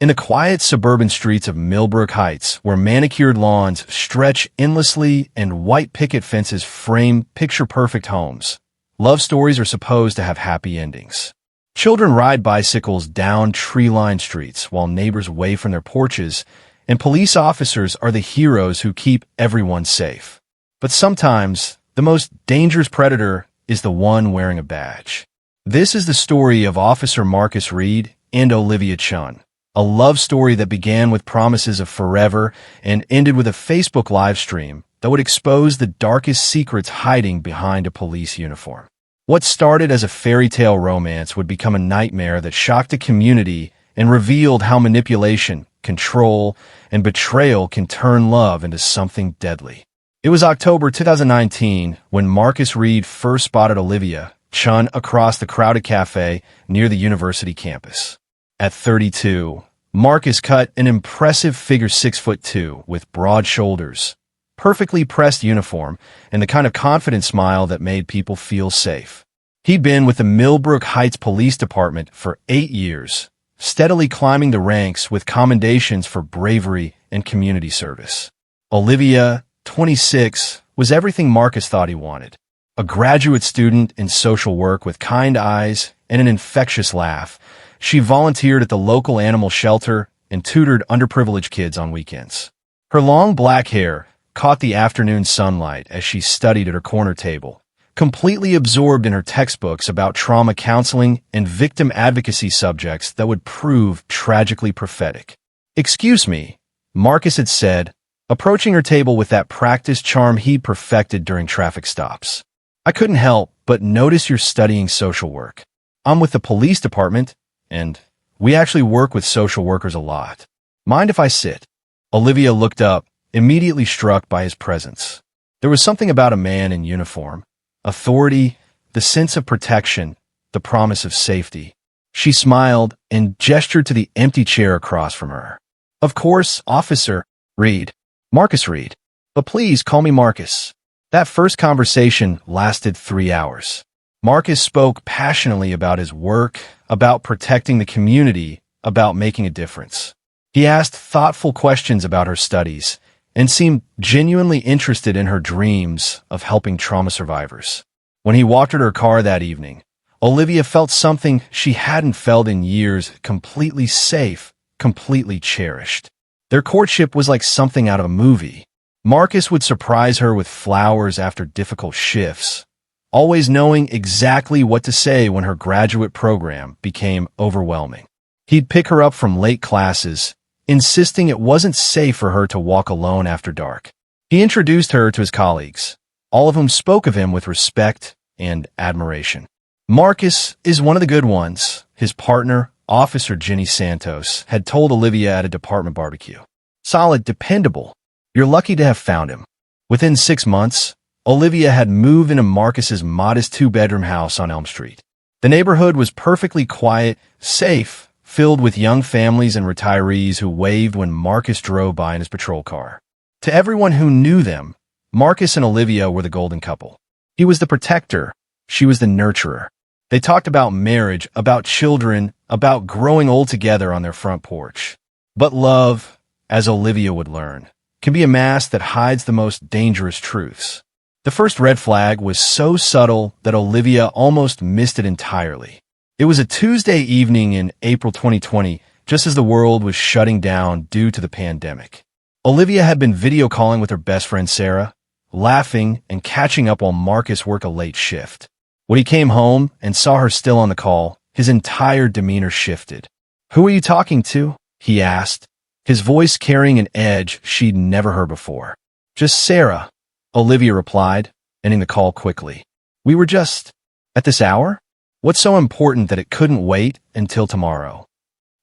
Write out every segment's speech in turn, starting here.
In the quiet suburban streets of Millbrook Heights, where manicured lawns stretch endlessly and white picket fences frame picture-perfect homes, love stories are supposed to have happy endings. Children ride bicycles down tree-lined streets while neighbors wave from their porches, and police officers are the heroes who keep everyone safe. But sometimes, the most dangerous predator is the one wearing a badge. This is the story of Officer Marcus Reed and Olivia Chun, a love story that began with promises of forever and ended with a Facebook livestream that would expose the darkest secrets hiding behind a police uniform. What started as a fairy tale romance would become a nightmare that shocked a community and revealed how manipulation, control, and betrayal can turn love into something deadly. It was October 2019 when Marcus Reed first spotted Olivia Chun across the crowded cafe near the university campus. At 32, Marcus cut an impressive figure 6'2" with broad shoulders, perfectly pressed uniform, and the kind of confident smile that made people feel safe. He'd been with the Millbrook Heights Police Department for 8 years, steadily climbing the ranks with commendations for bravery and community service. Olivia, 26, was everything Marcus thought he wanted. A graduate student in social work with kind eyes and an infectious laugh, she volunteered at the local animal shelter and tutored underprivileged kids on weekends. Her long black hair caught the afternoon sunlight as she studied at her corner table, completely absorbed in her textbooks about trauma counseling and victim advocacy subjects that would prove tragically prophetic. "Excuse me," Marcus had said, approaching her table with that practiced charm he'd perfected during traffic stops. "I couldn't help but notice you're studying social work. I'm with the police department, and we actually work with social workers a lot. Mind if I sit?" Olivia looked up, immediately struck by his presence. There was something about a man in uniform. Authority, the sense of protection, the promise of safety. She smiled and gestured to the empty chair across from her. "Of course, Officer Reed. Marcus Reed. But please call me Marcus." That first conversation lasted 3 hours. Marcus spoke passionately about his work, about protecting the community, about making a difference. He asked thoughtful questions about her studies and seemed genuinely interested in her dreams of helping trauma survivors. When he walked her to her car that evening, Olivia felt something she hadn't felt in years, completely safe, completely cherished. Their courtship was like something out of a movie. Marcus would surprise her with flowers after difficult shifts, always knowing exactly what to say when her graduate program became overwhelming. He'd pick her up from late classes, insisting it wasn't safe for her to walk alone after dark. He introduced her to his colleagues, all of whom spoke of him with respect and admiration. "Marcus is one of the good ones," his partner, Officer Jenny Santos, had told Olivia at a department barbecue. "Solid, dependable. You're lucky to have found him." Within 6 months, Olivia had moved into Marcus's modest 2-bedroom house on Elm Street. The neighborhood was perfectly quiet, safe, filled with young families and retirees who waved when Marcus drove by in his patrol car. To everyone who knew them, Marcus and Olivia were the golden couple. He was the protector, she was the nurturer. They talked about marriage, about children, about growing old together on their front porch. But love, as Olivia would learn, can be a mask that hides the most dangerous truths. The first red flag was so subtle that Olivia almost missed it entirely. It was a Tuesday evening in April 2020, just as the world was shutting down due to the pandemic. Olivia had been video calling with her best friend Sarah, laughing and catching up while Marcus worked a late shift. When he came home and saw her still on the call, his entire demeanor shifted. "Who are you talking to?" he asked, his voice carrying an edge she'd never heard before. "Just Sarah," Olivia replied, ending the call quickly. "We were just at this hour? What's so important that it couldn't wait until tomorrow?"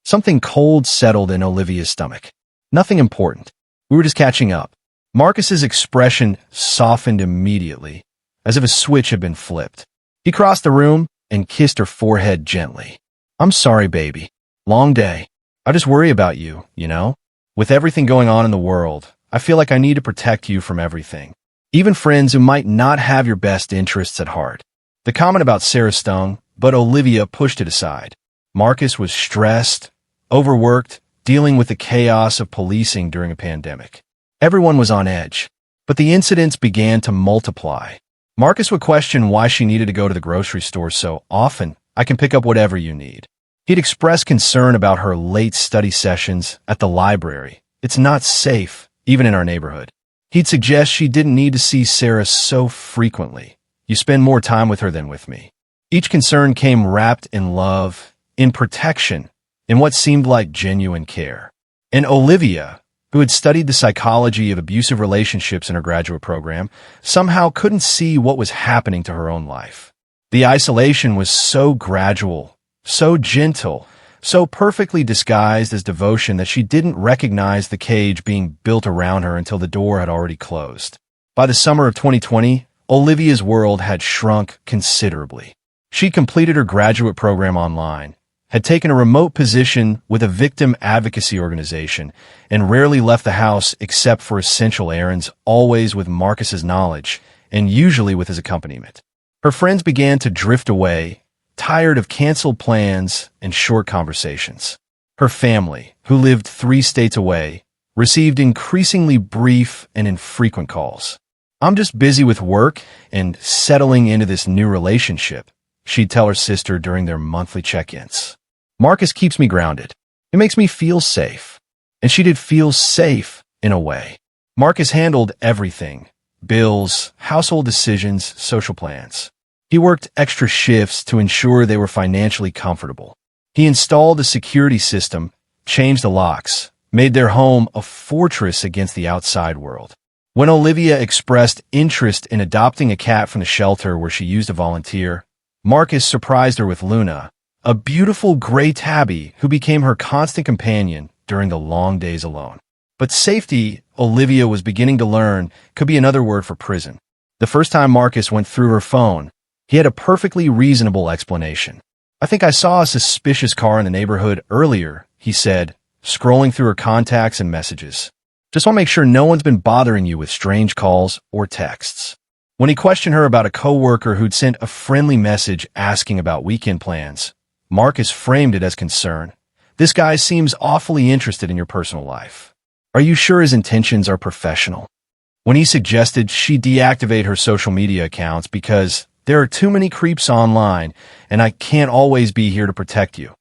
Something cold settled in Olivia's stomach. "Nothing important. We were just catching up." Marcus's expression softened immediately, as if a switch had been flipped. He crossed the room and kissed her forehead gently. "I'm sorry, baby. Long day. I just worry about you, you know? With everything going on in the world, I feel like I need to protect you from everything. Even friends who might not have your best interests at heart." The comment about Sarah stung, but Olivia pushed it aside. Marcus was stressed, overworked, dealing with the chaos of policing during a pandemic. Everyone was on edge, but the incidents began to multiply. Marcus would question why she needed to go to the grocery store so often. "I can pick up whatever you need." He'd express concern about her late study sessions at the library. "It's not safe, even in our neighborhood." He'd suggest she didn't need to see Sarah so frequently. "You spend more time with her than with me." Each concern came wrapped in love, in protection, in what seemed like genuine care. And Olivia, who had studied the psychology of abusive relationships in her graduate program, somehow couldn't see what was happening to her own life. The isolation was so gradual, so gentle, so perfectly disguised as devotion that she didn't recognize the cage being built around her until the door had already closed. By the summer of 2020, Olivia's world had shrunk considerably. She completed her graduate program online, had taken a remote position with a victim advocacy organization, and rarely left the house except for essential errands, always with Marcus's knowledge, and usually with his accompaniment. Her friends began to drift away, tired of canceled plans and short conversations. Her family, who lived 3 states away, received increasingly brief and infrequent calls. "I'm just busy with work and settling into this new relationship," she'd tell her sister during their monthly check-ins. "Marcus keeps me grounded. It makes me feel safe." And she did feel safe in a way. Marcus handled everything: bills, household decisions, social plans. He worked extra shifts to ensure they were financially comfortable. He installed a security system, changed the locks, made their home a fortress against the outside world. When Olivia expressed interest in adopting a cat from the shelter where she used to volunteer, Marcus surprised her with Luna, a beautiful gray tabby who became her constant companion during the long days alone. But safety, Olivia was beginning to learn, could be another word for prison. The first time Marcus went through her phone, he had a perfectly reasonable explanation. "I think I saw a suspicious car in the neighborhood earlier," he said, scrolling through her contacts and messages. "Just want to make sure no one's been bothering you with strange calls or texts." When he questioned her about a coworker who'd sent a friendly message asking about weekend plans, Marcus framed it as concern. "This guy seems awfully interested in your personal life. Are you sure his intentions are professional?" When he suggested she deactivate her social media accounts because "there are too many creeps online, and I can't always be here to protect you,"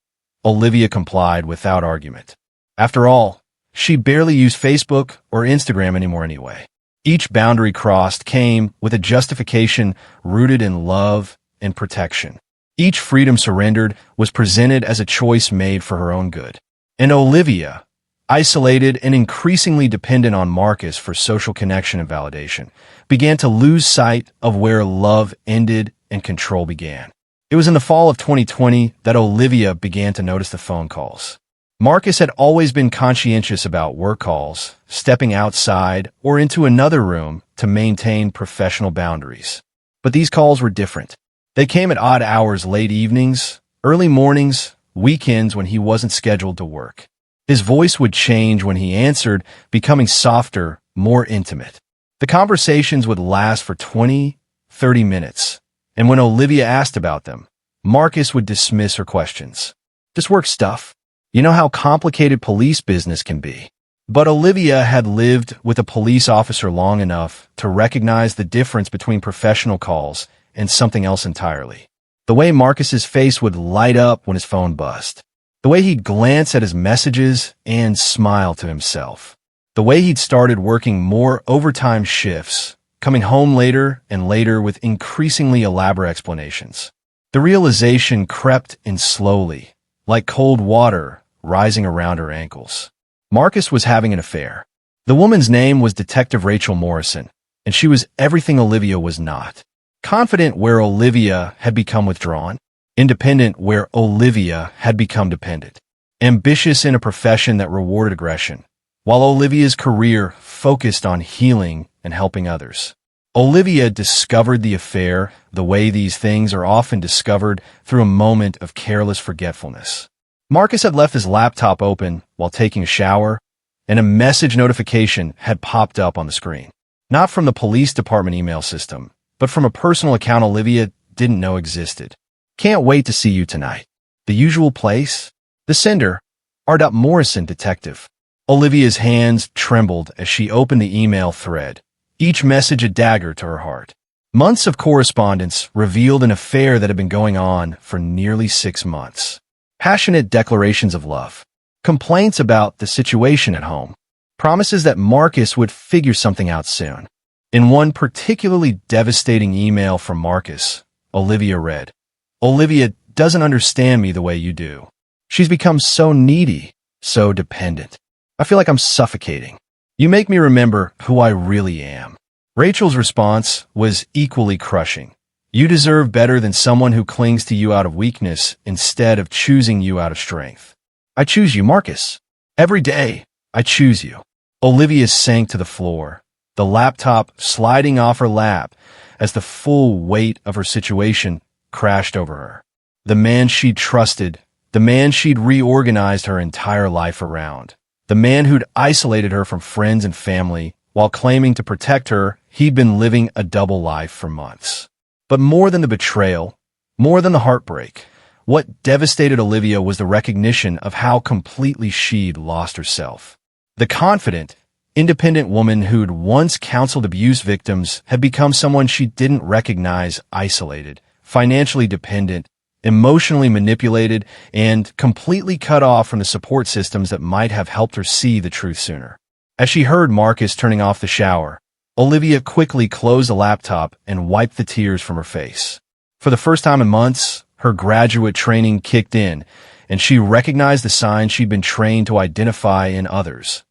Olivia complied without argument. After all, she barely used Facebook or Instagram anymore anyway. Each boundary crossed came with a justification rooted in love and protection. Each freedom surrendered was presented as a choice made for her own good. And Olivia, isolated and increasingly dependent on Marcus for social connection and validation, began to lose sight of where love ended and control began. It was in the fall of 2020 that Olivia began to notice the phone calls. Marcus had always been conscientious about work calls, stepping outside or into another room to maintain professional boundaries. But these calls were different. They came at odd hours, late evenings, early mornings, weekends when he wasn't scheduled to work. His voice would change when he answered, becoming softer, more intimate. The conversations would last for 20, 30 minutes, and when Olivia asked about them, Marcus would dismiss her questions. "Just work stuff. You know how complicated police business can be." But Olivia had lived with a police officer long enough to recognize the difference between professional calls and something else entirely. The way Marcus's face would light up when his phone buzzed. The way he'd glance at his messages and smile to himself. The way he'd started working more overtime shifts, coming home later and later with increasingly elaborate explanations. The realization crept in slowly, like cold water rising around her ankles. Marcus was having an affair. The woman's name was Detective Rachel Morrison, and she was everything Olivia was not. Confident where Olivia had become withdrawn. Independent where Olivia had become dependent. Ambitious in a profession that rewarded aggression, while Olivia's career focused on healing and helping others. Olivia discovered the affair the way these things are often discovered, through a moment of careless forgetfulness. Marcus had left his laptop open while taking a shower, and a message notification had popped up on the screen. Not from the police department email system, but from a personal account Olivia didn't know existed. "Can't wait to see you tonight." The usual place? The sender, Morrison, detective. Olivia's hands trembled as she opened the email thread, each message a dagger to her heart. Months of correspondence revealed an affair that had been going on for nearly 6 months. Passionate declarations of love, complaints about the situation at home, promises that Marcus would figure something out soon. In one particularly devastating email from Marcus, Olivia read, "Olivia doesn't understand me the way you do. She's become so needy, so dependent. I feel like I'm suffocating. You make me remember who I really am." Rachel's response was equally crushing. "You deserve better than someone who clings to you out of weakness instead of choosing you out of strength." "I choose you, Marcus. Every day, I choose you." Olivia sank to the floor, the laptop sliding off her lap as the full weight of her situation crashed over her. The man she'd trusted, the man she'd reorganized her entire life around, the man who'd isolated her from friends and family while claiming to protect her, he'd been living a double life for months. But more than the betrayal, more than the heartbreak, what devastated Olivia was the recognition of how completely she'd lost herself. The confident, independent woman who'd once counseled abuse victims had become someone she didn't recognize, isolated, financially dependent, emotionally manipulated, and completely cut off from the support systems that might have helped her see the truth sooner. As she heard Marcus turning off the shower, Olivia quickly closed the laptop and wiped the tears from her face. For the first time in months, her graduate training kicked in, and she recognized the signs she'd been trained to identify in others: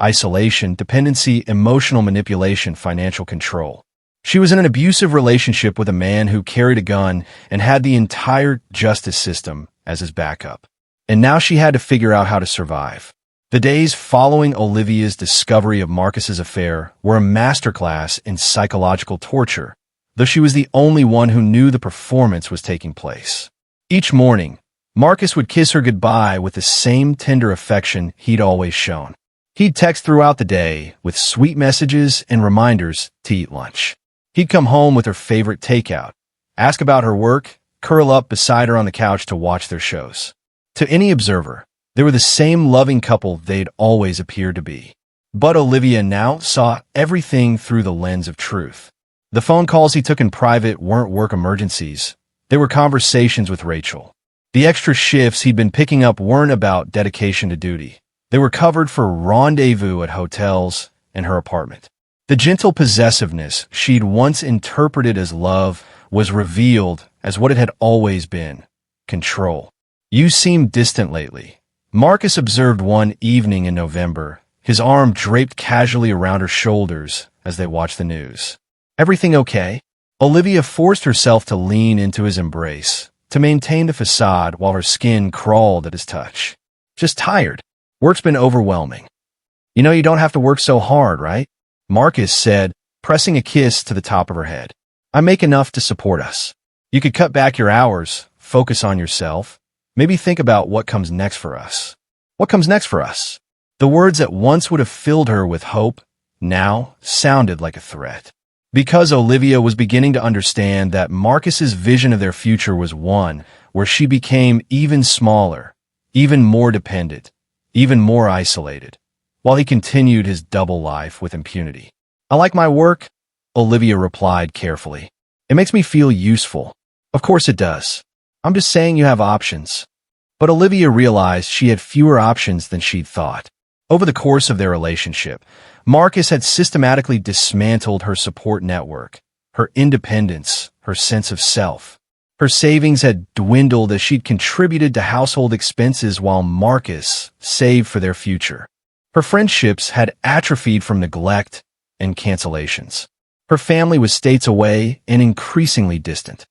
isolation, dependency, emotional manipulation, financial control. She was in an abusive relationship with a man who carried a gun and had the entire justice system as his backup. And now she had to figure out how to survive. The days following Olivia's discovery of Marcus's affair were a masterclass in psychological torture, though she was the only one who knew the performance was taking place. Each morning, Marcus would kiss her goodbye with the same tender affection he'd always shown. He'd text throughout the day with sweet messages and reminders to eat lunch. He'd come home with her favorite takeout, ask about her work, curl up beside her on the couch to watch their shows. To any observer, they were the same loving couple they'd always appeared to be. But Olivia now saw everything through the lens of truth. The phone calls he took in private weren't work emergencies. They were conversations with Rachel. The extra shifts he'd been picking up weren't about dedication to duty. They were covered for rendezvous at hotels and her apartment. The gentle possessiveness she'd once interpreted as love was revealed as what it had always been: control. "You seem distant lately," Marcus observed one evening in November, his arm draped casually around her shoulders as they watched the news. "Everything okay?" Olivia forced herself to lean into his embrace, to maintain the facade while her skin crawled at his touch. "Just tired. Work's been overwhelming." "You know you don't have to work so hard, right?" Marcus said, pressing a kiss to the top of her head. "I make enough to support us. You could cut back your hours, focus on yourself. Maybe think about what comes next for us." "What comes next for us?" The words that once would have filled her with hope now sounded like a threat. Because Olivia was beginning to understand that Marcus's vision of their future was one where she became even smaller, even more dependent, even more isolated, while he continued his double life with impunity. "I like my work," Olivia replied carefully. "It makes me feel useful." "Of course it does. I'm just saying you have options." But Olivia realized she had fewer options than she'd thought. Over the course of their relationship, Marcus had systematically dismantled her support network, her independence, her sense of self. Her savings had dwindled as she'd contributed to household expenses while Marcus saved for their future. Her friendships had atrophied from neglect and cancellations. Her family was states away and increasingly distant.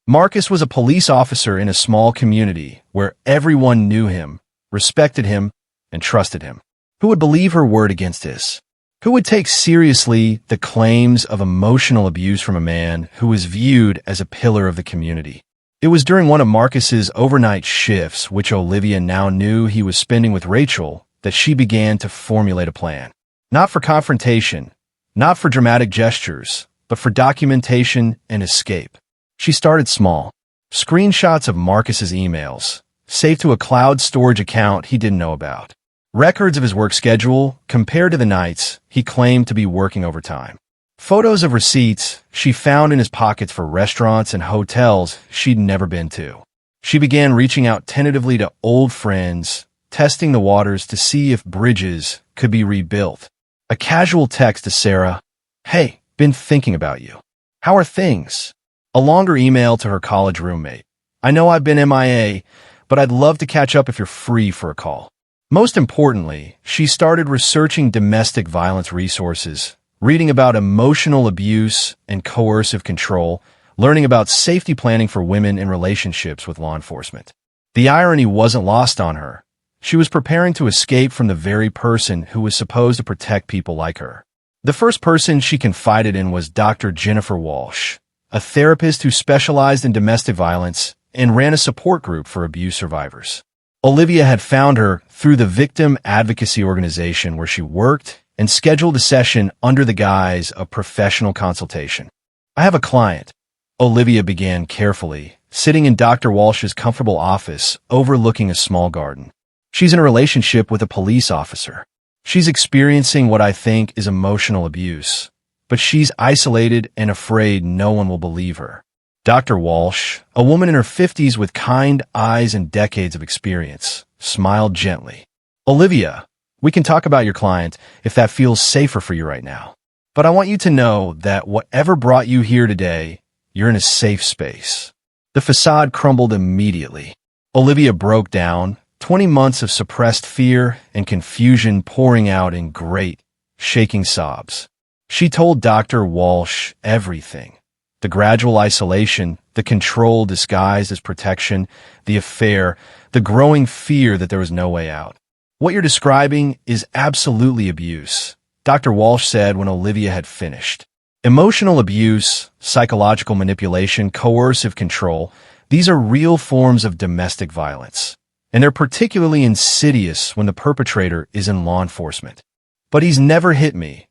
Marcus was a police officer in a small community where everyone knew him, respected him, and trusted him. Who would believe her word against his? Who would take seriously the claims of emotional abuse from a man who was viewed as a pillar of the community? It was during one of Marcus's overnight shifts, which Olivia now knew he was spending with Rachel, that she began to formulate a plan. Not for confrontation, not for dramatic gestures, but for documentation and escape. She started small. Screenshots of Marcus's emails, saved to a cloud storage account he didn't know about. Records of his work schedule compared to the nights he claimed to be working overtime. Photos of receipts she found in his pockets for restaurants and hotels she'd never been to. She began reaching out tentatively to old friends, testing the waters to see if bridges could be rebuilt. A casual text to Sarah, "Hey, been thinking about you. How are things?" A longer email to her college roommate, "I know I've been MIA, but I'd love to catch up if you're free for a call." Most importantly, she started researching domestic violence resources, reading about emotional abuse and coercive control, learning about safety planning for women in relationships with law enforcement. The irony wasn't lost on her. She was preparing to escape from the very person who was supposed to protect people like her. The first person she confided in was Dr. Jennifer Walsh, a therapist who specialized in domestic violence and ran a support group for abuse survivors. Olivia had found her through the victim advocacy organization where she worked and scheduled a session under the guise of professional consultation. "I have a client," Olivia began carefully, sitting in Dr. Walsh's comfortable office overlooking a small garden. "She's in a relationship with a police officer. She's experiencing what I think is emotional abuse, but she's isolated and afraid no one will believe her." Dr. Walsh, a woman in her 50s with kind eyes and decades of experience, smiled gently. "Olivia, we can talk about your client if that feels safer for you right now. But I want you to know that whatever brought you here today, you're in a safe space." The facade crumbled immediately. Olivia broke down, 20 months of suppressed fear and confusion pouring out in great, shaking sobs. She told Dr. Walsh everything. The gradual isolation, the control disguised as protection, the affair, the growing fear that there was no way out. "What you're describing is absolutely abuse," Dr. Walsh said when Olivia had finished. "Emotional abuse, psychological manipulation, coercive control, these are real forms of domestic violence. And they're particularly insidious when the perpetrator is in law enforcement." "But he's never hit me,"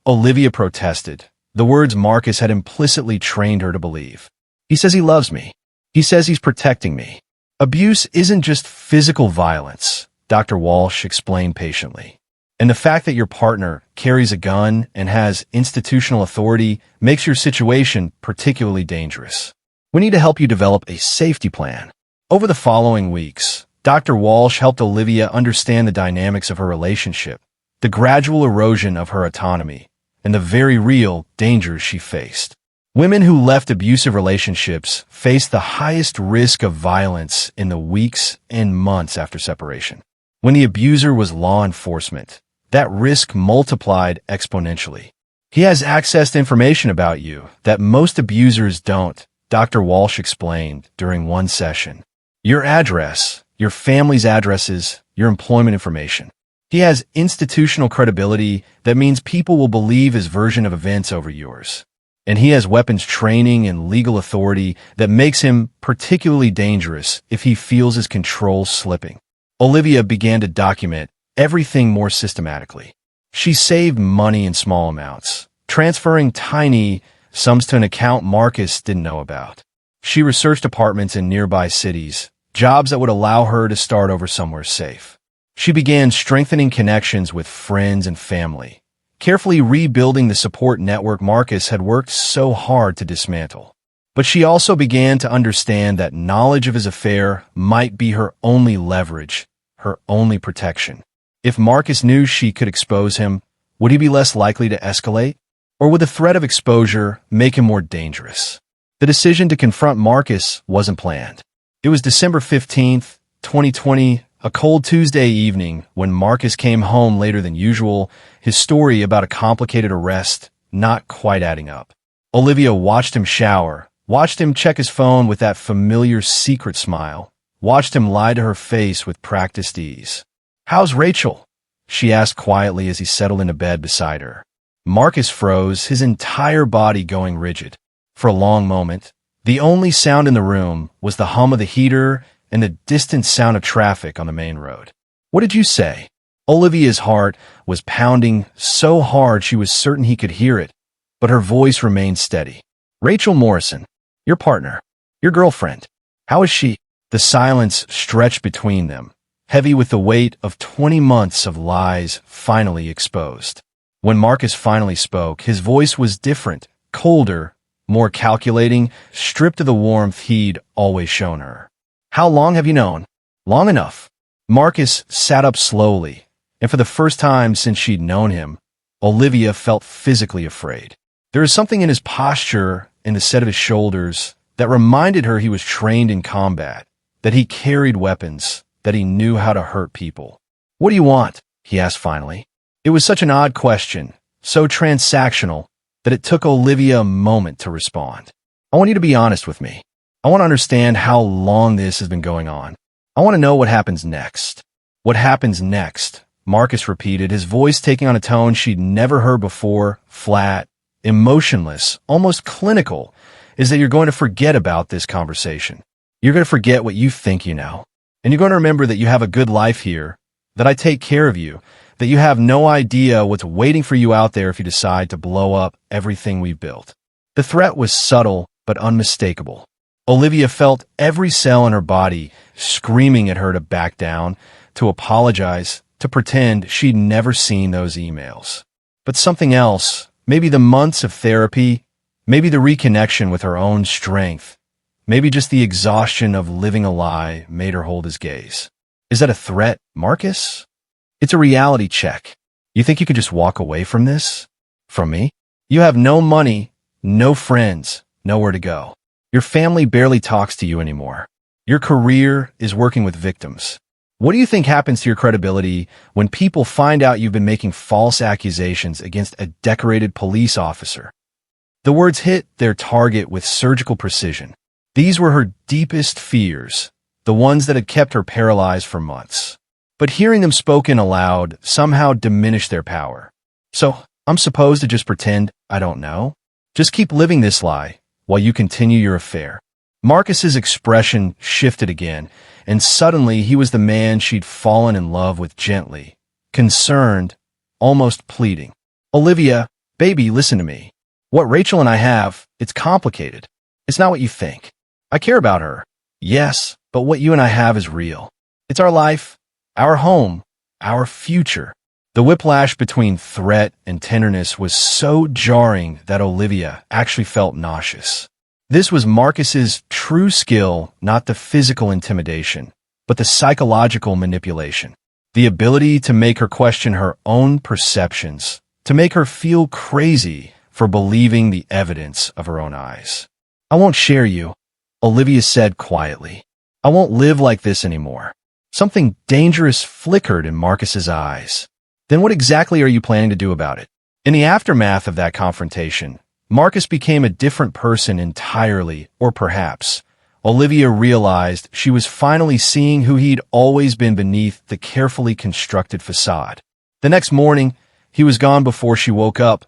Olivia protested, the words Marcus had implicitly trained her to believe. "He says he loves me. He says he's protecting me." "Abuse isn't just physical violence," Dr. Walsh explained patiently. "And the fact that your partner carries a gun and has institutional authority makes your situation particularly dangerous. We need to help you develop a safety plan." Over the following weeks, Dr. Walsh helped Olivia understand the dynamics of her relationship, the gradual erosion of her autonomy, and the very real dangers she faced. Women who left abusive relationships faced the highest risk of violence in the weeks and months after separation. When the abuser was law enforcement, that risk multiplied exponentially. "He has access to information about you that most abusers don't," Dr. Walsh explained during one session. "Your address, your family's addresses, your employment information. He has institutional credibility that means people will believe his version of events over yours. And he has weapons training and legal authority that makes him particularly dangerous if he feels his control slipping." Olivia began to document everything more systematically. She saved money in small amounts, transferring tiny sums to an account Marcus didn't know about. She researched apartments in nearby cities, jobs that would allow her to start over somewhere safe. She began strengthening connections with friends and family, carefully rebuilding the support network Marcus had worked so hard to dismantle. But she also began to understand that knowledge of his affair might be her only leverage, her only protection. If Marcus knew she could expose him, would he be less likely to escalate? Or would the threat of exposure make him more dangerous? The decision to confront Marcus wasn't planned. It was December 15th, 2020, a cold Tuesday evening when Marcus came home later than usual, his story about a complicated arrest not quite adding up. Olivia watched him shower, watched him check his phone with that familiar secret smile, watched him lie to her face with practiced ease. "How's Rachel?" she asked quietly as he settled into bed beside her. Marcus froze, his entire body going rigid. For a long moment, the only sound in the room was the hum of the heater and the distant sound of traffic on the main road. "What did you say?" Olivia's heart was pounding so hard she was certain he could hear it, but her voice remained steady. "Rachel Morrison, your partner, your girlfriend. How is she?" The silence stretched between them, heavy with the weight of 20 months of lies finally exposed. When Marcus finally spoke, his voice was different, colder, more calculating, stripped of the warmth he'd always shown her. "How long have you known?" "Long enough." Marcus sat up slowly, and for the first time since she'd known him, Olivia felt physically afraid. There was something in his posture, in the set of his shoulders, that reminded her he was trained in combat, that he carried weapons, that he knew how to hurt people. "What do you want?" he asked finally. It was such an odd question, so transactional, that it took Olivia a moment to respond. "I want you to be honest with me. I want to understand how long this has been going on. I want to know what happens next." "What happens next?" Marcus repeated, his voice taking on a tone she'd never heard before, flat, emotionless, almost clinical, "is that you're going to forget about this conversation. You're going to forget what you think you know. And you're going to remember that you have a good life here, that I take care of you, that you have no idea what's waiting for you out there if you decide to blow up everything we've built." The threat was subtle but unmistakable. Olivia felt every cell in her body screaming at her to back down, to apologize, to pretend she'd never seen those emails. But something else, maybe the months of therapy, maybe the reconnection with her own strength, maybe just the exhaustion of living a lie made her hold his gaze. "Is that a threat, Marcus?" "It's a reality check. You think you could just walk away from this? From me? You have no money, no friends, nowhere to go. Your family barely talks to you anymore. Your career is working with victims. What do you think happens to your credibility when people find out you've been making false accusations against a decorated police officer?" The words hit their target with surgical precision. These were her deepest fears, the ones that had kept her paralyzed for months. But hearing them spoken aloud somehow diminished their power. "So, I'm supposed to just pretend I don't know? Just keep living this lie while you continue your affair?" Marcus's expression shifted again, and suddenly he was the man she'd fallen in love with gently, concerned, almost pleading. "Olivia, baby, listen to me. What Rachel and I have, it's complicated. It's not what you think. I care about her. Yes, but what you and I have is real. It's our life, our home, our future." The whiplash between threat and tenderness was so jarring that Olivia actually felt nauseous. This was Marcus's true skill, not the physical intimidation, but the psychological manipulation. The ability to make her question her own perceptions, to make her feel crazy for believing the evidence of her own eyes. "I won't share you," Olivia said quietly. "I won't live like this anymore." Something dangerous flickered in Marcus's eyes. "Then what exactly are you planning to do about it?" In the aftermath of that confrontation, Marcus became a different person entirely, or perhaps, Olivia realized she was finally seeing who he'd always been beneath the carefully constructed facade. The next morning, he was gone before she woke up,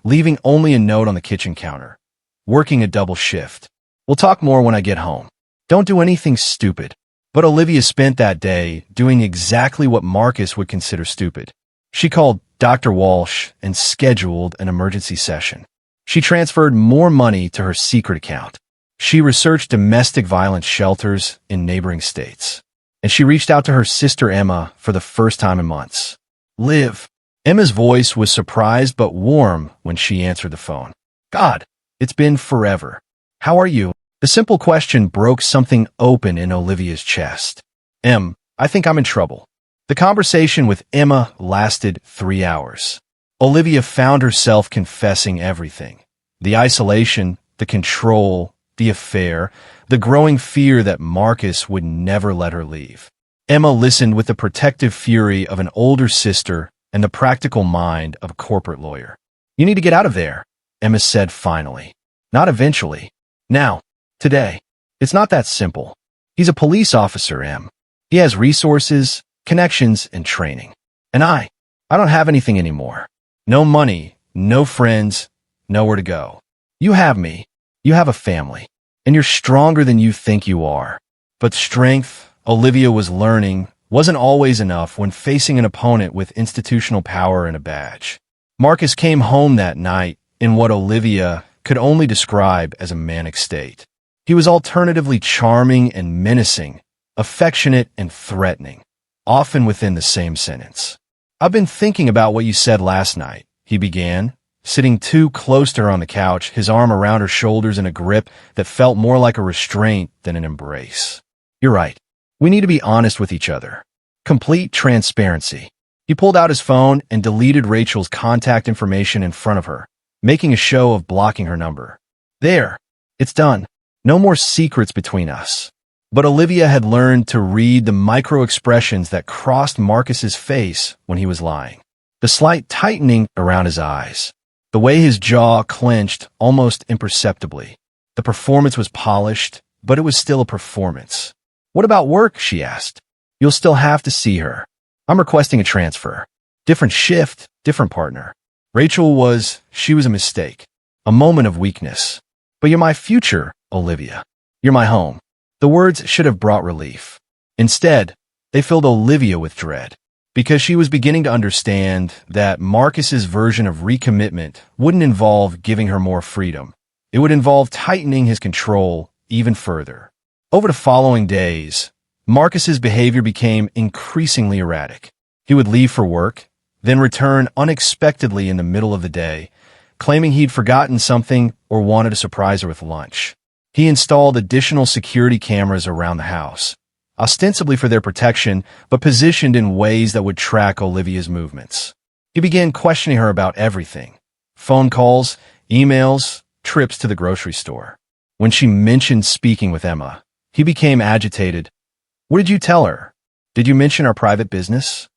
leaving only a note on the kitchen counter. "Working a double shift. We'll talk more when I get home. Don't do anything stupid." But Olivia spent that day doing exactly what Marcus would consider stupid. She called Dr. Walsh and scheduled an emergency session. She transferred more money to her secret account. She researched domestic violence shelters in neighboring states. And she reached out to her sister Emma for the first time in months. "Liv." Emma's voice was surprised but warm when she answered the phone. "God, it's been forever. How are you?" The simple question broke something open in Olivia's chest. I think I'm in trouble." The conversation with Emma lasted 3 hours. Olivia found herself confessing everything. The isolation, the control, the affair, the growing fear that Marcus would never let her leave. Emma listened with the protective fury of an older sister and the practical mind of a corporate lawyer. "You need to get out of there," Emma said finally. "Not eventually. Now. Today. It's not that simple. He's a police officer, Em. He has resources, connections, and training. And I don't have anything anymore. No money, no friends, nowhere to go. You have me. You have a family. And you're stronger than you think you are." But strength, Olivia was learning, wasn't always enough when facing an opponent with institutional power and a badge. Marcus came home that night in what Olivia could only describe as a manic state. He was alternatively charming and menacing, affectionate and threatening, often within the same sentence. "I've been thinking about what you said last night," he began, sitting too close to her on the couch, his arm around her shoulders in a grip that felt more like a restraint than an embrace. "You're right. We need to be honest with each other. Complete transparency." He pulled out his phone and deleted Rachel's contact information in front of her, making a show of blocking her number. "There. It's done. No more secrets between us." But Olivia had learned to read the micro-expressions that crossed Marcus's face when he was lying. The slight tightening around his eyes. The way his jaw clenched almost imperceptibly. The performance was polished, but it was still a performance. "What about work?" she asked. "You'll still have to see her. I'm requesting a transfer. Different shift, different partner." She was a mistake. A moment of weakness. "But you're my future, Olivia. You're my home." The words should have brought relief. Instead, they filled Olivia with dread, because she was beginning to understand that Marcus's version of recommitment wouldn't involve giving her more freedom. It would involve tightening his control even further. Over the following days, Marcus's behavior became increasingly erratic. He would leave for work, then return unexpectedly in the middle of the day, claiming he'd forgotten something or wanted to surprise her with lunch. He installed additional security cameras around the house, ostensibly for their protection, but positioned in ways that would track Olivia's movements. He began questioning her about everything: phone calls, emails, trips to the grocery store. When she mentioned speaking with Emma, he became agitated. "What did you tell her? Did you mention our private business?"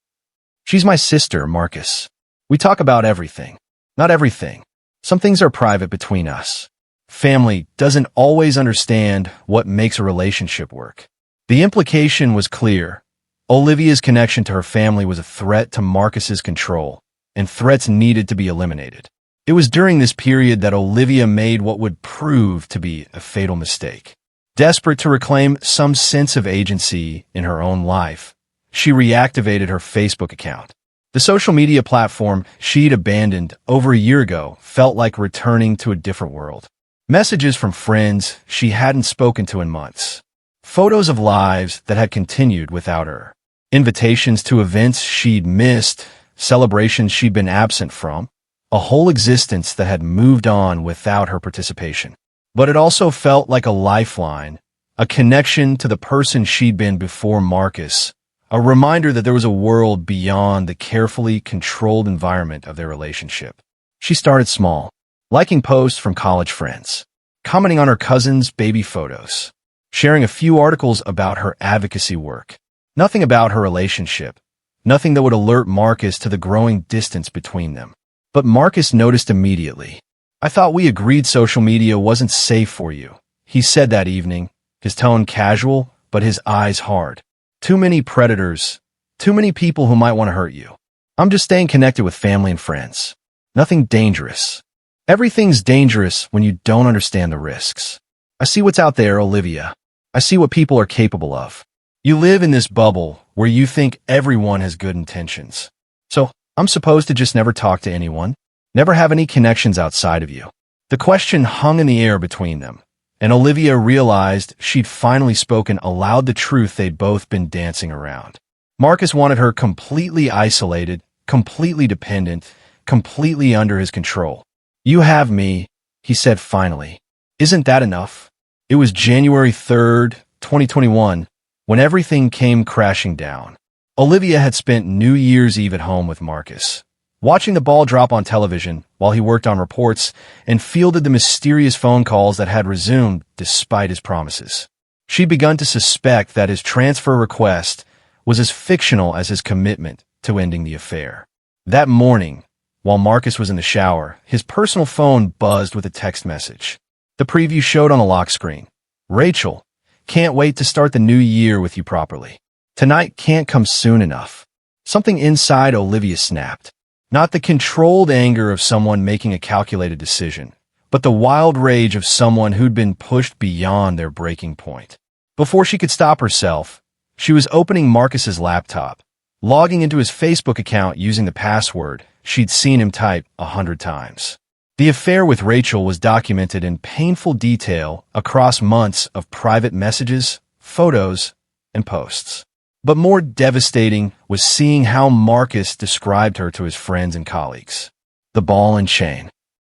"She's my sister, Marcus. We talk about everything." "Not everything. Some things are private between us. Family doesn't always understand what makes a relationship work." The implication was clear. Olivia's connection to her family was a threat to Marcus's control, and threats needed to be eliminated. It was during this period that Olivia made what would prove to be a fatal mistake. Desperate to reclaim some sense of agency in her own life, she reactivated her Facebook account. The social media platform she'd abandoned over a year ago felt like returning to a different world. Messages from friends she hadn't spoken to in months. Photos of lives that had continued without her. Invitations to events she'd missed, celebrations she'd been absent from. A whole existence that had moved on without her participation. But it also felt like a lifeline, a connection to the person she'd been before Marcus, a reminder that there was a world beyond the carefully controlled environment of their relationship. She started small, liking posts from college friends, commenting on her cousin's baby photos, sharing a few articles about her advocacy work. Nothing about her relationship, nothing that would alert Marcus to the growing distance between them. But Marcus noticed immediately. "I thought we agreed social media wasn't safe for you," he said that evening, his tone casual, but his eyes hard. "Too many predators, too many people who might want to hurt you. I'm just staying connected with family and friends. Nothing dangerous. Everything's dangerous when you don't understand the risks. I see what's out there, Olivia. I see what people are capable of. You live in this bubble where you think everyone has good intentions. So I'm supposed to just never talk to anyone, never have any connections outside of you." The question hung in the air between them, and Olivia realized she'd finally spoken aloud the truth they'd both been dancing around. Marcus wanted her completely isolated, completely dependent, completely under his control. "You have me," he said finally. "Isn't that enough?" It was January 3rd, 2021, when everything came crashing down. Olivia had spent New Year's Eve at home with Marcus, watching the ball drop on television while he worked on reports and fielded the mysterious phone calls that had resumed despite his promises. She'd begun to suspect that his transfer request was as fictional as his commitment to ending the affair. That morning, while Marcus was in the shower, his personal phone buzzed with a text message. The preview showed on the lock screen. "Rachel, can't wait to start the new year with you properly. Tonight can't come soon enough." Something inside Olivia snapped. Not the controlled anger of someone making a calculated decision, but the wild rage of someone who'd been pushed beyond their breaking point. Before she could stop herself, she was opening Marcus's laptop, logging into his Facebook account using the password she'd seen him type 100 times. The affair with Rachel was documented in painful detail across months of private messages, photos, and posts. But more devastating was seeing how Marcus described her to his friends and colleagues. The ball and chain.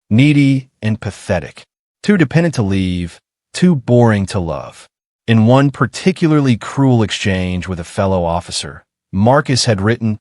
Needy and pathetic. Too dependent to leave, too boring to love. In one particularly cruel exchange with a fellow officer, Marcus had written,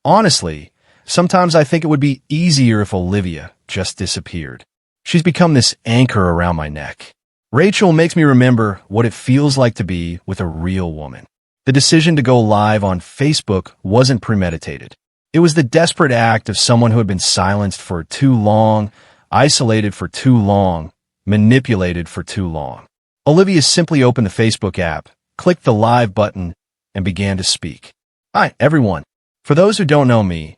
"Honestly, sometimes I think it would be easier if Olivia just disappeared. She's become this anchor around my neck. Rachel makes me remember what it feels like to be with a real woman." The decision to go live on Facebook wasn't premeditated. It was the desperate act of someone who had been silenced for too long, isolated for too long, manipulated for too long. Olivia simply opened the Facebook app, clicked the live button, and began to speak. "Hi, everyone. For those who don't know me,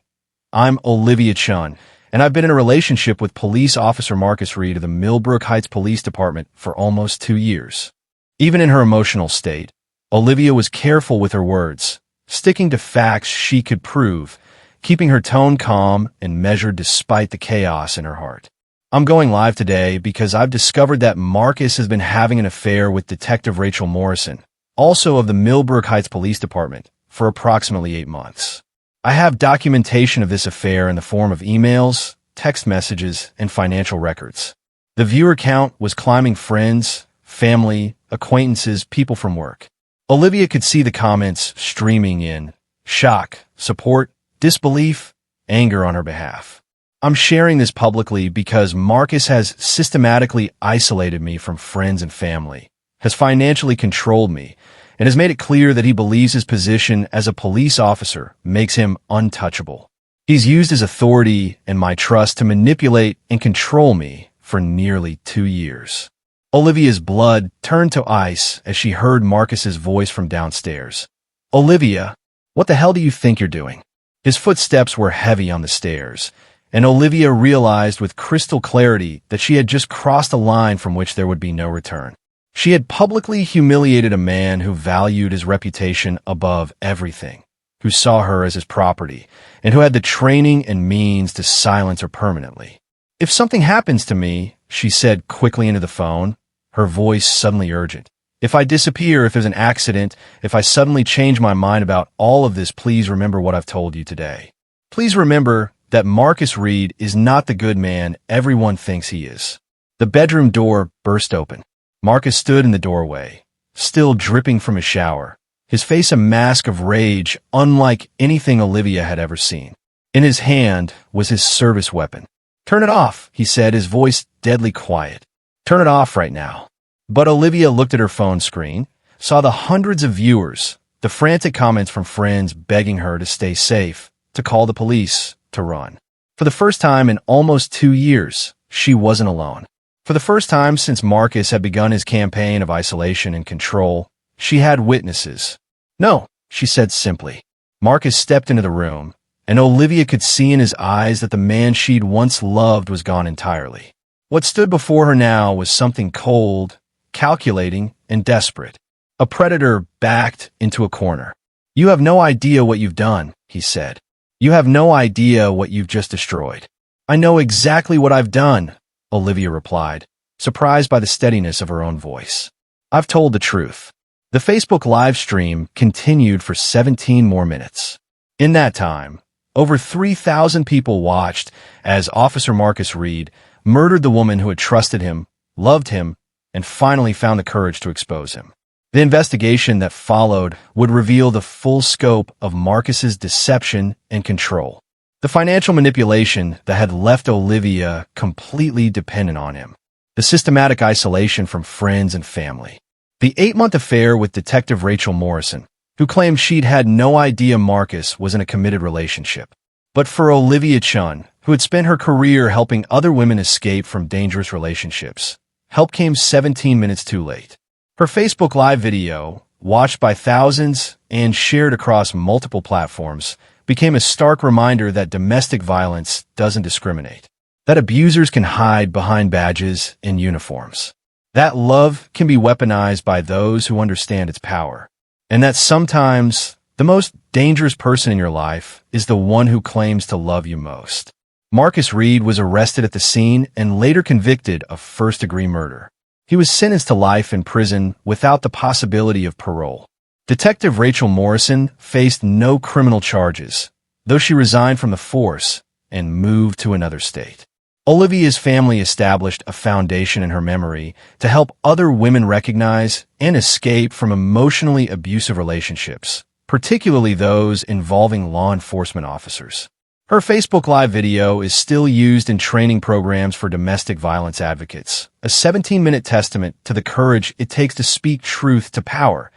I'm Olivia Chun, and I've been in a relationship with police officer Marcus Reed of the Millbrook Heights Police Department for almost 2 years." Even in her emotional state, Olivia was careful with her words, sticking to facts she could prove, keeping her tone calm and measured despite the chaos in her heart. "I'm going live today because I've discovered that Marcus has been having an affair with Detective Rachel Morrison, also of the Millbrook Heights Police Department, for approximately 8 months. I have documentation of this affair in the form of emails, text messages, and financial records. The viewer count was climbing: friends, family, acquaintances, people from work. Olivia could see the comments streaming in: shock, support, disbelief, anger on her behalf. "I'm sharing this publicly because Marcus has systematically isolated me from friends and family, has financially controlled me, and has made it clear that he believes his position as a police officer makes him untouchable. He's used his authority and my trust to manipulate and control me for nearly 2 years. Olivia's blood turned to ice as she heard Marcus's voice from downstairs. "Olivia, what the hell do you think you're doing?" His footsteps were heavy on the stairs, and Olivia realized with crystal clarity that she had just crossed a line from which there would be no return. She had publicly humiliated a man who valued his reputation above everything, who saw her as his property, and who had the training and means to silence her permanently. "If something happens to me," she said quickly into the phone, her voice suddenly urgent, "if I disappear, if there's an accident, if I suddenly change my mind about all of this, please remember what I've told you today. Please remember that Marcus Reed is not the good man everyone thinks he is." The bedroom door burst open. Marcus stood in the doorway, still dripping from his shower, his face a mask of rage unlike anything Olivia had ever seen. In his hand was his service weapon. "Turn it off," he said, his voice deadly quiet. "Turn it off right now." But Olivia looked at her phone screen, saw the hundreds of viewers, the frantic comments from friends begging her to stay safe, to call the police, to run. For the first time in almost 2 years, she wasn't alone. For the first time since Marcus had begun his campaign of isolation and control, she had witnesses. "No," she said simply. Marcus stepped into the room, and Olivia could see in his eyes that the man she'd once loved was gone entirely. What stood before her now was something cold, calculating, and desperate. A predator backed into a corner. "You have no idea what you've done," he said. "You have no idea what you've just destroyed." "I know exactly what I've done," Olivia replied, surprised by the steadiness of her own voice. "I've told the truth." The Facebook live stream continued for 17 more minutes. In that time, over 3,000 people watched as Officer Marcus Reed murdered the woman who had trusted him, loved him, and finally found the courage to expose him. The investigation that followed would reveal the full scope of Marcus's deception and control. The financial manipulation that had left Olivia completely dependent on him. The systematic isolation from friends and family. The 8-month affair with Detective Rachel Morrison, who claimed she'd had no idea Marcus was in a committed relationship. But for Olivia Chun, who had spent her career helping other women escape from dangerous relationships, help came 17 minutes too late. Her Facebook Live video, watched by thousands and shared across multiple platforms, became a stark reminder that domestic violence doesn't discriminate, that abusers can hide behind badges and uniforms, that love can be weaponized by those who understand its power, and that sometimes the most dangerous person in your life is the one who claims to love you most. Marcus Reed was arrested at the scene and later convicted of first-degree murder. He was sentenced to life in prison without the possibility of parole. Detective Rachel Morrison faced no criminal charges, though she resigned from the force and moved to another state. Olivia's family established a foundation in her memory to help other women recognize and escape from emotionally abusive relationships, particularly those involving law enforcement officers. Her Facebook Live video is still used in training programs for domestic violence advocates, a 17-minute testament to the courage it takes to speak truth to power,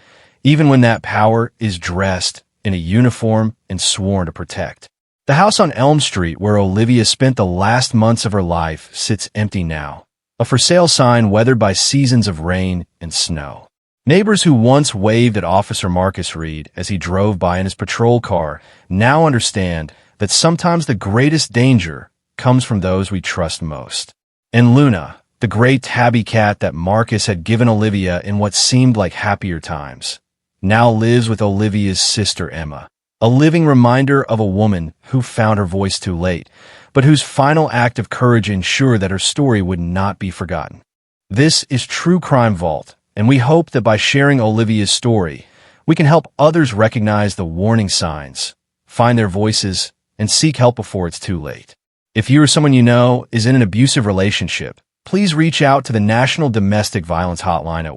even when that power is dressed in a uniform and sworn to protect. The house on Elm Street where Olivia spent the last months of her life sits empty now, a for sale sign weathered by seasons of rain and snow. Neighbors who once waved at Officer Marcus Reed as he drove by in his patrol car now understand that sometimes the greatest danger comes from those we trust most. And Luna, the gray tabby cat that Marcus had given Olivia in what seemed like happier times, now lives with Olivia's sister Emma, a living reminder of a woman who found her voice too late, but whose final act of courage ensured that her story would not be forgotten. This is True Crime Vault, and we hope that by sharing Olivia's story, we can help others recognize the warning signs, find their voices, and seek help before it's too late. If you or someone you know is in an abusive relationship, please reach out to the National Domestic Violence Hotline at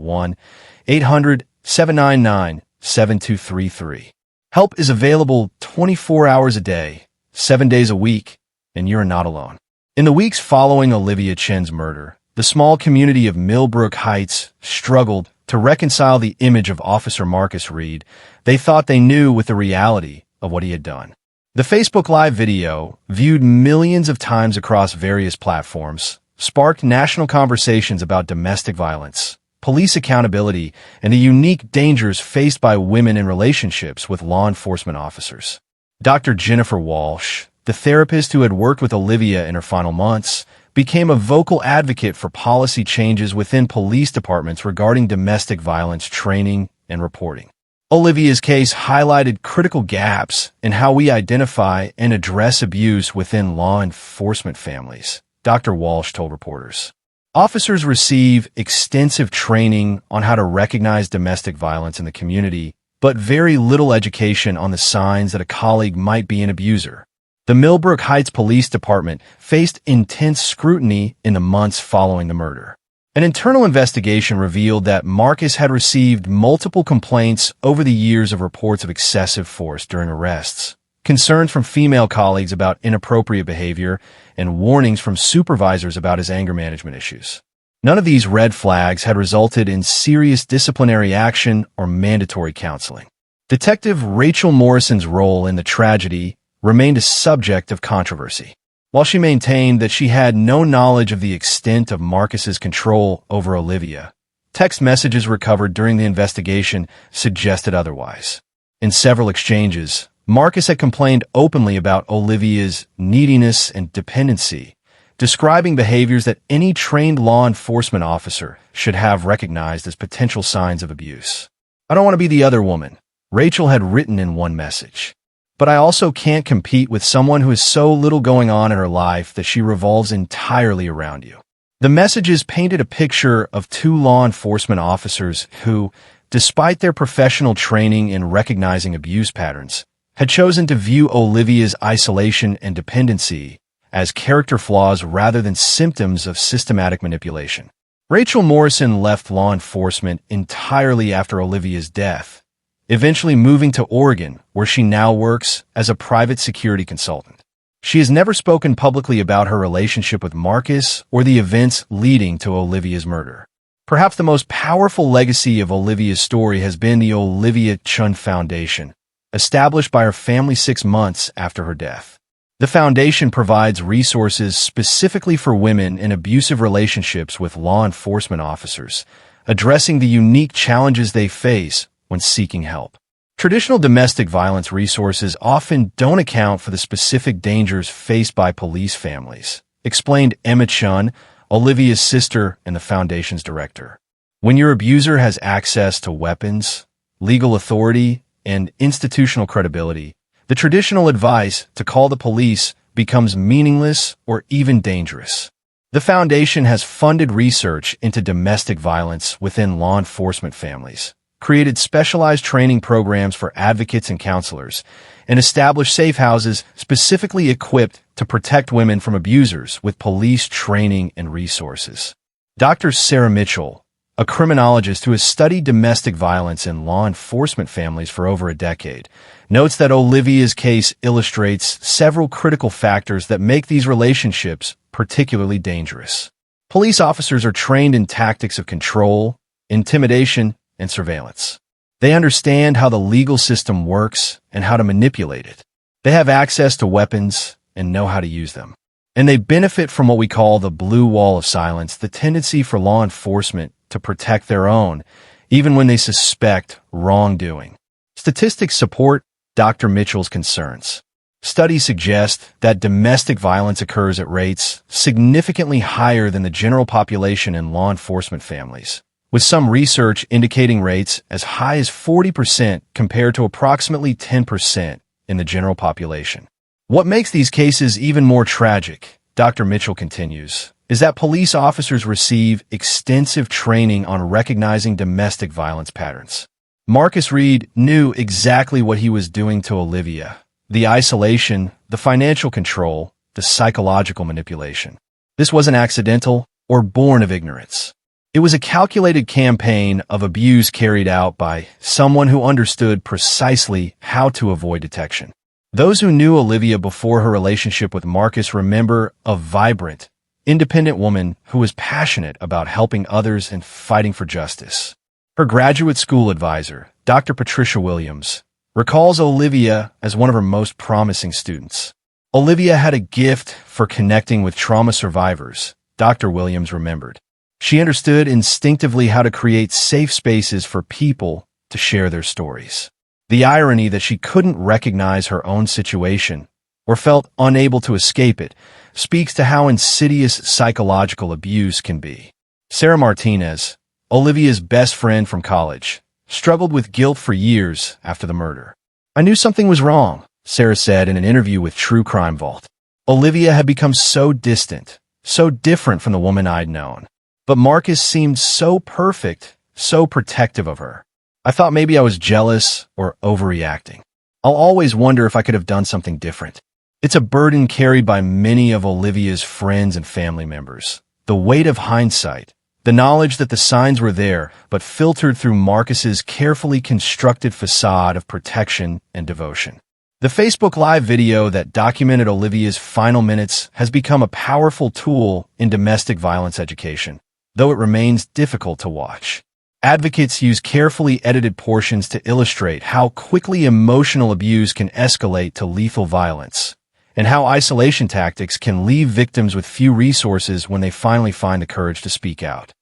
1-800-799-7233. Help is available 24 hours a day, 7 days a week, and you're not alone. In the weeks following Olivia Chen's murder, the small community of Millbrook Heights struggled to reconcile the image of Officer Marcus Reed they thought they knew with the reality of what he had done. The Facebook Live video, viewed millions of times across various platforms, sparked national conversations about domestic violence, police accountability, and the unique dangers faced by women in relationships with law enforcement officers. Dr. Jennifer Walsh, the therapist who had worked with Olivia in her final months, became a vocal advocate for policy changes within police departments regarding domestic violence training and reporting. Olivia's case highlighted critical gaps in how we identify and address abuse within law enforcement families, Dr. Walsh told reporters. Officers receive extensive training on how to recognize domestic violence in the community, but very little education on the signs that a colleague might be an abuser. The Millbrook Heights Police Department faced intense scrutiny in the months following the murder. An internal investigation revealed that Marcus had received multiple complaints over the years of reports of excessive force during arrests, concerns from female colleagues about inappropriate behavior, and warnings from supervisors about his anger management issues. None of these red flags had resulted in serious disciplinary action or mandatory counseling. Detective Rachel Morrison's role in the tragedy remained a subject of controversy. While she maintained that she had no knowledge of the extent of Marcus's control over Olivia, text messages recovered during the investigation suggested otherwise. In several exchanges, Marcus had complained openly about Olivia's neediness and dependency, describing behaviors that any trained law enforcement officer should have recognized as potential signs of abuse. "I don't want to be the other woman," Rachel had written in one message. "But I also can't compete with someone who has so little going on in her life that she revolves entirely around you." The messages painted a picture of two law enforcement officers who, despite their professional training in recognizing abuse patterns, had chosen to view Olivia's isolation and dependency as character flaws rather than symptoms of systematic manipulation. Rachel Morrison left law enforcement entirely after Olivia's death, eventually moving to Oregon, where she now works as a private security consultant. She has never spoken publicly about her relationship with Marcus or the events leading to Olivia's murder. Perhaps the most powerful legacy of Olivia's story has been the Olivia Chen Foundation, established by her family 6 months after her death. The foundation provides resources specifically for women in abusive relationships with law enforcement officers, addressing the unique challenges they face when seeking help. Traditional domestic violence resources often don't account for the specific dangers faced by police families, explained Emma Chun, Olivia's sister and the foundation's director. When your abuser has access to weapons, legal authority, and institutional credibility, the traditional advice to call the police becomes meaningless or even dangerous. The foundation has funded research into domestic violence within law enforcement families, created specialized training programs for advocates and counselors, and established safe houses specifically equipped to protect women from abusers with police training and resources. Dr. Sarah Mitchell, a criminologist who has studied domestic violence in law enforcement families for over a decade, notes that Olivia's case illustrates several critical factors that make these relationships particularly dangerous. Police officers are trained in tactics of control, intimidation, and surveillance. They understand how the legal system works and how to manipulate it. They have access to weapons and know how to use them. And they benefit from what we call the blue wall of silence, the tendency for law enforcement to protect their own, even when they suspect wrongdoing. Statistics support Dr. Mitchell's concerns. Studies suggest that domestic violence occurs at rates significantly higher than the general population in law enforcement families, with some research indicating rates as high as 40% compared to approximately 10% in the general population. What makes these cases even more tragic, Dr. Mitchell continues, is that police officers receive extensive training on recognizing domestic violence patterns. Marcus Reed knew exactly what he was doing to Olivia: the isolation, the financial control, the psychological manipulation. This wasn't accidental or born of ignorance. It was a calculated campaign of abuse carried out by someone who understood precisely how to avoid detection. Those who knew Olivia before her relationship with Marcus remember a vibrant, independent woman who was passionate about helping others and fighting for justice. Her graduate school advisor, Dr. Patricia Williams, recalls Olivia as one of her most promising students. Olivia had a gift for connecting with trauma survivors, Dr. Williams remembered. She understood instinctively how to create safe spaces for people to share their stories. The irony that she couldn't recognize her own situation or felt unable to escape it speaks to how insidious psychological abuse can be. Sarah Martinez, Olivia's best friend from college, struggled with guilt for years after the murder. "I knew something was wrong," Sarah said in an interview with True Crime Vault. "Olivia had become so distant, so different from the woman I'd known. But Marcus seemed so perfect, so protective of her. I thought maybe I was jealous or overreacting. I'll always wonder if I could have done something different." It's a burden carried by many of Olivia's friends and family members. The weight of hindsight, the knowledge that the signs were there, but filtered through Marcus's carefully constructed facade of protection and devotion. The Facebook Live video that documented Olivia's final minutes has become a powerful tool in domestic violence education, though it remains difficult to watch. Advocates use carefully edited portions to illustrate how quickly emotional abuse can escalate to lethal violence, and how isolation tactics can leave victims with few resources when they finally find the courage to speak out.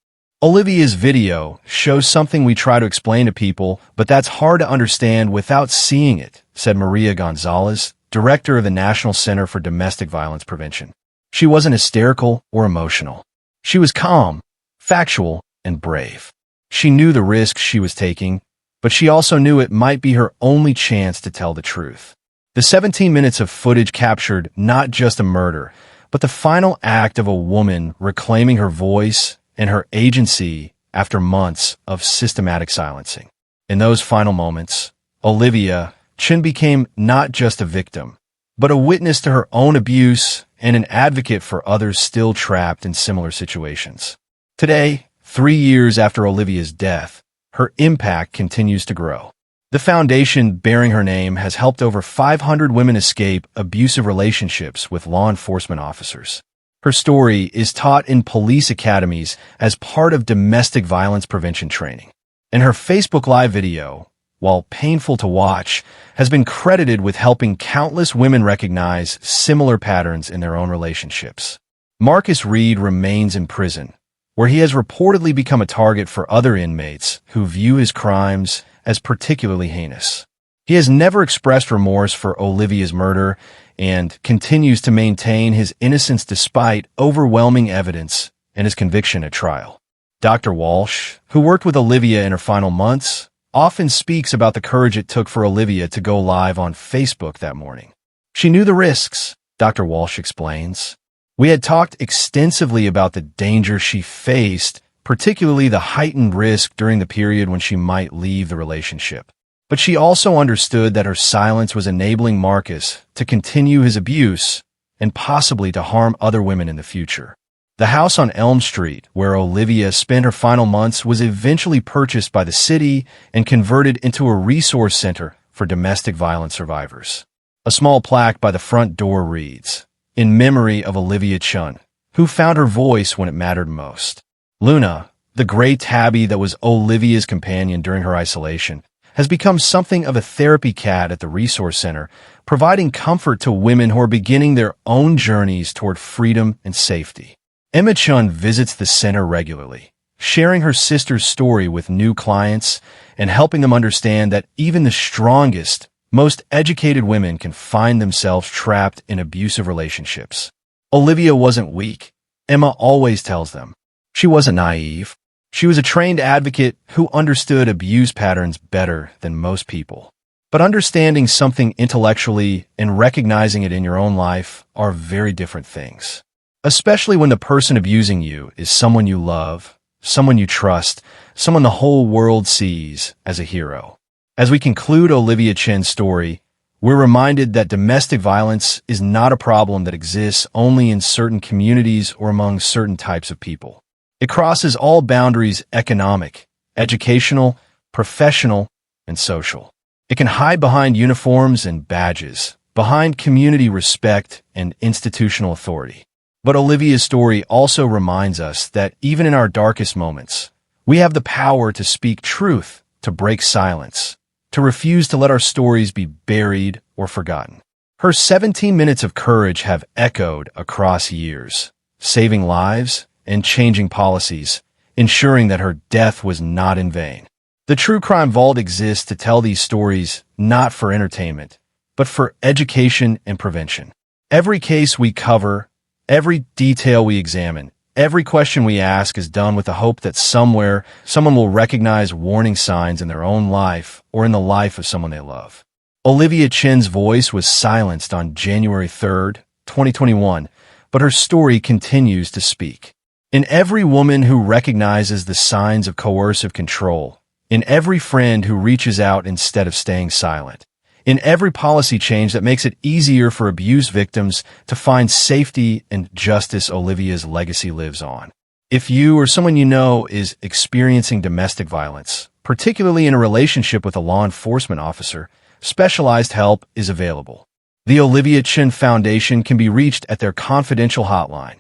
Olivia's video shows something we try to explain to people, but that's hard to understand without seeing it, said Maria Gonzalez, director of the National Center for Domestic Violence Prevention. She wasn't hysterical or emotional. She was calm, factual, and brave. She knew the risks she was taking, but she also knew it might be her only chance to tell the truth. The 17 minutes of footage captured not just a murder, but the final act of a woman reclaiming her voice and her agency after months of systematic silencing. In those final moments, Olivia Chin became not just a victim, but a witness to her own abuse and an advocate for others still trapped in similar situations. Today, 3 years after Olivia's death, her impact continues to grow. The foundation bearing her name has helped over 500 women escape abusive relationships with law enforcement officers. Her story is taught in police academies as part of domestic violence prevention training. And her Facebook Live video, while painful to watch, has been credited with helping countless women recognize similar patterns in their own relationships. Marcus Reed remains in prison, where he has reportedly become a target for other inmates who view his crimes as particularly heinous. He has never expressed remorse for Olivia's murder and continues to maintain his innocence despite overwhelming evidence and his conviction at trial. Dr. Walsh, who worked with Olivia in her final months, often speaks about the courage it took for Olivia to go live on Facebook that morning. She knew the risks, Dr. Walsh explains. We had talked extensively about the danger she faced, particularly the heightened risk during the period when she might leave the relationship. But she also understood that her silence was enabling Marcus to continue his abuse and possibly to harm other women in the future. The house on Elm Street, where Olivia spent her final months, was eventually purchased by the city and converted into a resource center for domestic violence survivors. A small plaque by the front door reads, "In memory of Olivia Chun, who found her voice when it mattered most." Luna, the gray tabby that was Olivia's companion during her isolation, has become something of a therapy cat at the resource center, providing comfort to women who are beginning their own journeys toward freedom and safety. Emma Chun visits the center regularly, sharing her sister's story with new clients and helping them understand that even the strongest, most educated women can find themselves trapped in abusive relationships. Olivia wasn't weak, Emma always tells them. She wasn't naive. She was a trained advocate who understood abuse patterns better than most people. But understanding something intellectually and recognizing it in your own life are very different things. Especially when the person abusing you is someone you love, someone you trust, someone the whole world sees as a hero. As we conclude Olivia Chen's story, we're reminded that domestic violence is not a problem that exists only in certain communities or among certain types of people. It crosses all boundaries: economic, educational, professional, and social. It can hide behind uniforms and badges, behind community respect and institutional authority. But Olivia's story also reminds us that even in our darkest moments, we have the power to speak truth, to break silence, to refuse to let our stories be buried or forgotten. Her 17 minutes of courage have echoed across years, saving lives and changing policies, ensuring that her death was not in vain. The True Crime Vault exists to tell these stories not for entertainment, but for education and prevention. Every case we cover, every detail we examine, every question we ask is done with the hope that somewhere someone will recognize warning signs in their own life or in the life of someone they love. Olivia Chen's voice was silenced on January 3rd, 2021, but her story continues to speak. In every woman who recognizes the signs of coercive control, in every friend who reaches out instead of staying silent, in every policy change that makes it easier for abuse victims to find safety and justice, Olivia's legacy lives on. If you or someone you know is experiencing domestic violence, particularly in a relationship with a law enforcement officer, specialized help is available. The Olivia Chen Foundation can be reached at their confidential hotline,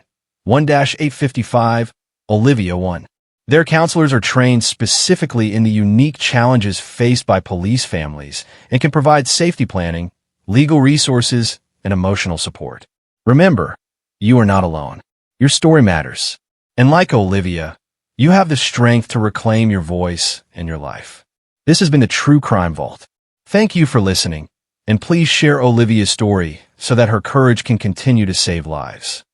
1-855 Olivia 1. Their counselors are trained specifically in the unique challenges faced by police families and can provide safety planning, legal resources, and emotional support. Remember, you are not alone. Your story matters. And like Olivia, you have the strength to reclaim your voice and your life. This has been the True Crime Vault. Thank you for listening, and please share Olivia's story so that her courage can continue to save lives.